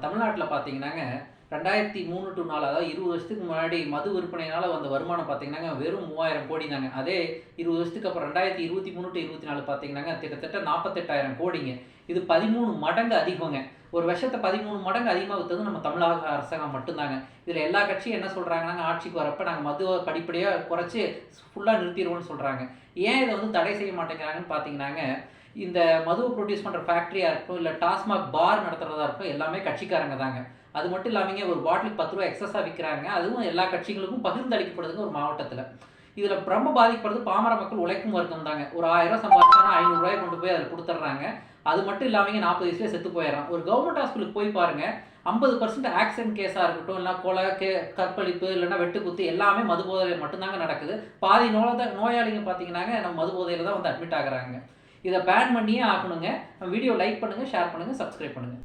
தமிழ்நாட்டில் பார்த்தீங்கன்னாங்க 2003 to 4 அதாவது 20 வருஷத்துக்கு முன்னாடி மது விற்பனையினால வந்த வருமானம் பார்த்தீங்கன்னாங்க வெறும் 3000 கோடி தாங்க. அதே 20 வருஷத்துக்கு அப்புறம் 2023 to 24 பார்த்தீங்கன்னாங்க கிட்டத்தட்ட 48,000 கோடிங்க. இது 13 மடங்கு அதிகங்க. ஒரு வருஷத்தை 13 மடங்கு அதிகமாக விற்றது நம்ம தமிழக அரசாங்கம் மட்டும்தாங்க. இதில் எல்லா கட்சியும் என்ன சொல்கிறாங்கன்னா, ஆட்சிக்கு வரப்போ நாங்கள் மதுவை படிப்படியாக குறைச்சி ஃபுல்லாக நிறுத்திடுவோம்னு சொல்கிறாங்க. ஏன் இதை தடை செய்ய மாட்டேங்கிறாங்கன்னு பார்த்தீங்கன்னாங்க, இந்த மதுவை ப்ரொடியூஸ் பண்ணுற ஃபேக்ட்ரியாக இருக்கட்டும், இல்லை டாஸ்மாக் பார் நடத்துகிறதா இருக்கட்டும், எல்லாமே கட்சிக்காரங்க தாங்க. அது மட்டும் இல்லாமல் ஒரு பாட்டிலுக்கு 10 ரூபா எக்ஸஸாக விற்கிறாங்க. அதுவும் எல்லா கட்சிகளுக்கும் பகிர்ந்தளிக்கப்படுதுங்க ஒரு மாவட்டத்தில். இதில் ரொம்ப பாதிக்கப்படுறது பாமர மக்கள், உழைக்கும் வர்க்கம் தாங்க. ஒரு 1000 ரூபா சம்பாதிச்சானா 500 ரூபாயை கொண்டு போய் அதில் கொடுத்துட்றாங்க. அது மட்டும் இல்லாமல் 40 வயசுலேயே செத்து போயிடறான். ஒரு கவர்மெண்ட் ஹாஸ்பிட்டலுக்கு போய் பாருங்கள், 50% ஆக்சிடென்ட் கேஸாக இருக்கட்டும், இல்லைனா கொலை, கற்பழிப்பு, இல்லைனா வெட்டுக்குத்து எல்லாமே மது போதையில் மட்டும்தாங்க நடக்குது. பாதி நோயாளிங்க பார்த்தீங்கன்னாங்க நம்ம மது போதையில் தான் அட்மிட் ஆகுறாங்க. இதை பேன் பண்ணியே ஆகணுங்க. வீடியோ லைக் பண்ணுங்கள், ஷேர் பண்ணுங்கள், சப்ஸ்கிரைப் பண்ணுங்கள்.